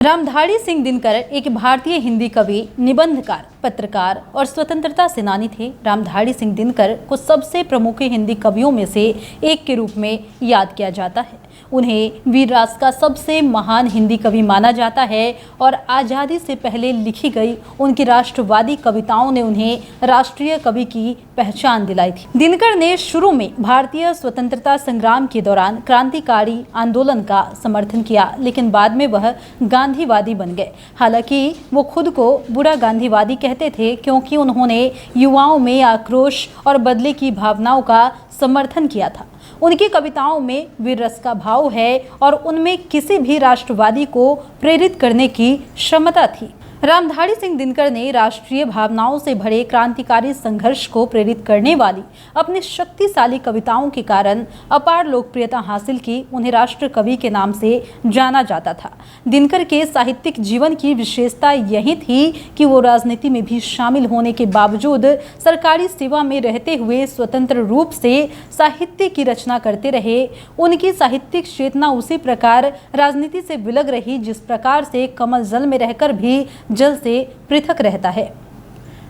रामधारी सिंह दिनकर एक भारतीय हिंदी कवि, निबंधकार, पत्रकार और स्वतंत्रता सेनानी थे। रामधारी सिंह दिनकर को सबसे प्रमुख हिंदी कवियों में से एक के रूप में याद किया जाता है। उन्हें वीर रास का सबसे महान हिंदी कवि माना जाता है और आज़ादी से पहले लिखी गई उनकी राष्ट्रवादी कविताओं ने उन्हें राष्ट्रीय कवि की पहचान दिलाई थी। दिनकर ने शुरू में भारतीय स्वतंत्रता संग्राम के दौरान क्रांतिकारी आंदोलन का समर्थन किया, लेकिन बाद में वह गांधीवादी बन गए। हालांकि वो खुद को बुरा गांधीवादी कहते थे, क्योंकि उन्होंने युवाओं में आक्रोश और बदले की भावनाओं का समर्थन किया था। उनकी कविताओं में वीर रस का भाव है और उनमें किसी भी राष्ट्रवादी को प्रेरित करने की क्षमता थी। रामधारी सिंह दिनकर ने राष्ट्रीय भावनाओं से भरे क्रांतिकारी संघर्ष को प्रेरित करने वाली अपनी शक्तिशाली कविताओं के कारण अपार लोकप्रियता हासिल की। उन्हें राष्ट्र कवि के नाम से जाना जाता था। दिनकर के साहित्यिक जीवन की विशेषता यही थी कि वो राजनीति में भी शामिल होने के बावजूद सरकारी सेवा में रहते हुए स्वतंत्र रूप से साहित्य की रचना करते रहे। उनकी साहित्यिक चेतना उसी प्रकार राजनीति से विलग रही जिस प्रकार से कमल जल में रहकर भी जल से पृथक रहता है।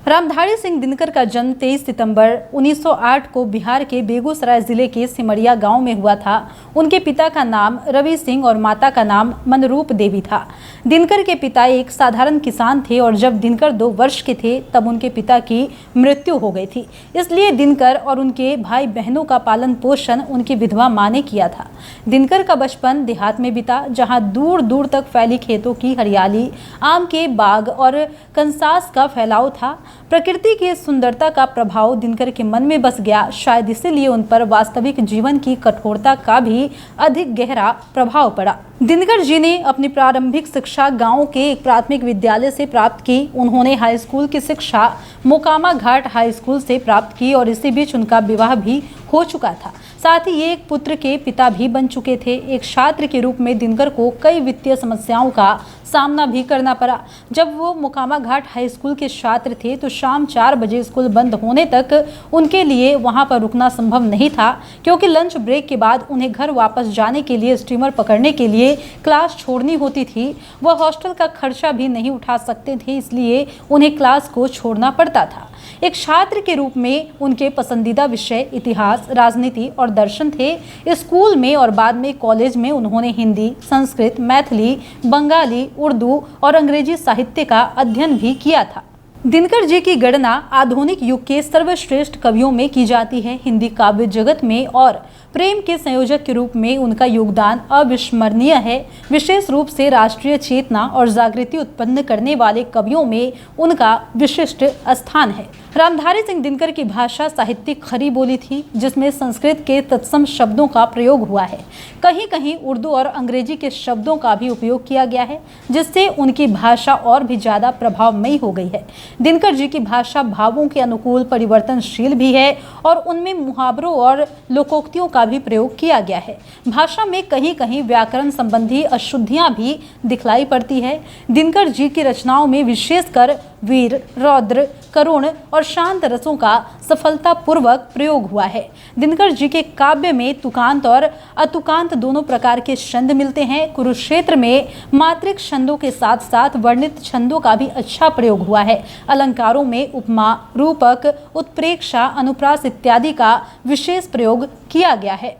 रामधारी सिंह दिनकर का जन्म 23 सितंबर 1908 को बिहार के बेगूसराय जिले के सिमरिया गांव में हुआ था। उनके पिता का नाम रवि सिंह और माता का नाम मनरूप देवी था। दिनकर के पिता एक साधारण किसान थे और जब दिनकर 2 वर्ष के थे तब उनके पिता की मृत्यु हो गई थी। इसलिए दिनकर और उनके भाई बहनों का पालन पोषण उनकी विधवा माँ ने किया था। दिनकर का बचपन देहात में बीता, जहाँ दूर दूर तक फैली खेतों की हरियाली, आम के बाग और कंसास का फैलाव था। प्रकृति की सुंदरता का प्रभाव दिनकर के मन में बस गया। शायद इसीलिए उन पर वास्तविक जीवन की कठोरता का भी अधिक गहरा प्रभाव पड़ा। दिनकर जी ने अपनी प्रारंभिक शिक्षा गांव के एक प्राथमिक विद्यालय से प्राप्त की। उन्होंने हाई स्कूल की शिक्षा मोकामा घाट हाई स्कूल से प्राप्त की और इसी बीच उनका विवाह भी हो चुका था। साथ ही ये एक पुत्र के पिता भी बन चुके थे। एक छात्र के रूप में दिनकर को कई वित्तीय समस्याओं का सामना भी करना पड़ा। जब वो मोकामा घाट हाई स्कूल के छात्र थे तो शाम 4 बजे स्कूल बंद होने तक उनके लिए वहां पर रुकना संभव नहीं था, क्योंकि लंच ब्रेक के बाद उन्हें घर वापस जाने के लिए स्टीमर पकड़ने के लिए क्लास छोड़नी होती थी। वह हॉस्टल का खर्चा भी नहीं उठा सकते थे, इसलिए उन्हें क्लास को छोड़ना पड़ता था। एक छात्र के रूप में उनके पसंदीदा विषय इतिहास, राजनीति और दर्शन थे। स्कूल में और बाद में कॉलेज में उन्होंने हिंदी, संस्कृत, मैथिली, बंगाली, उर्दू और अंग्रेजी साहित्य का अध्ययन भी किया था। दिनकर जी की गणना आधुनिक युग के सर्वश्रेष्ठ कवियों में की जाती है। हिंदी काव्य जगत में और प्रेम के संयोजक के रूप में उनका योगदान अविस्मरणीय है। विशेष रूप से राष्ट्रीय चेतना और जागृति उत्पन्न करने वाले कवियों में उनका विशिष्ट स्थान है। रामधारी सिंह दिनकर की भाषा साहित्यिक खरी बोली थी, जिसमें संस्कृत के तत्सम शब्दों का प्रयोग हुआ है। कहीं कहीं उर्दू और अंग्रेजी के शब्दों का भी उपयोग किया गया है, जिससे उनकी भाषा और भी ज्यादा प्रभावमयी हो गई है। दिनकर जी की भाषा भावों के अनुकूल परिवर्तनशील भी है और उनमें मुहावरों और लोकोक्तियों का भी प्रयोग किया गया है। भाषा में कहीं कहीं व्याकरण संबंधी अशुद्धियां भी दिखलाई पड़ती है। दिनकर जी की रचनाओं में विशेषकर वीर, रौद्र, करुण और शांत रसों का सफलतापूर्वक प्रयोग हुआ है। दिनकर जी के काव्य में तुकांत और अतुकांत दोनों प्रकार के छंद मिलते हैं। कुरुक्षेत्र में मात्रिक छंदों के साथ साथ वर्णित छंदों का भी अच्छा प्रयोग हुआ है। अलंकारों में उपमा, रूपक, उत्प्रेक्षा, अनुप्रास इत्यादि का विशेष प्रयोग किया गया है।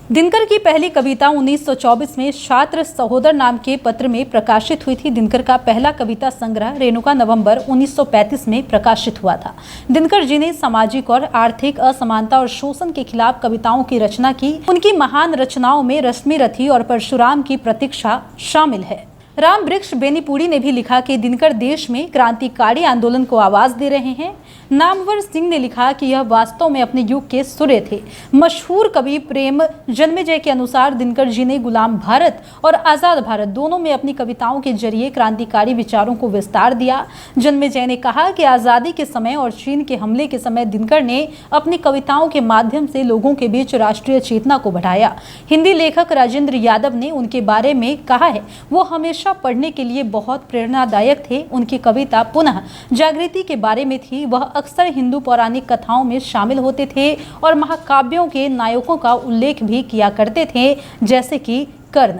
दिनकर की पहली कविता 1924 में छात्र सहोदर नाम के पत्र में प्रकाशित हुई थी। दिनकर का पहला कविता संग्रह रेणुका नवंबर 1935 में प्रकाशित हुआ था। दिनकर जी ने सामाजिक और आर्थिक असमानता और शोषण के खिलाफ कविताओं की रचना की। उनकी महान रचनाओं में रश्मि रथी और परशुराम की प्रतीक्षा शामिल है। राम वृक्ष बेनीपुरी ने भी लिखा कि दिनकर देश में क्रांतिकारी आंदोलन को आवाज दे रहे हैं। नामवर सिंह ने लिखा कि यह वास्तव में अपने युग के सूर्य थे। मशहूर कवि प्रेम जन्मेजय के अनुसार दिनकर जी ने गुलाम भारत और आजाद भारत दोनों में अपनी कविताओं के जरिए क्रांतिकारी विचारों को विस्तार दिया। जन्मेजय ने कहा कि आजादी के समय और चीन के हमले के समय दिनकर ने अपनी कविताओं के माध्यम से लोगों के बीच राष्ट्रीय चेतना को बढ़ाया। हिंदी लेखक राजेंद्र यादव ने उनके बारे में कहा है, वो हमेशा पढ़ने के लिए बहुत प्रेरणादायक थे। उनकी कविता पुनः जागृति के बारे में थी। वह अक्सर हिंदू पौराणिक कथाओं में शामिल होते थे और महाकाव्यों के नायकों का उल्लेख भी किया करते थे, जैसे कि कर्ण।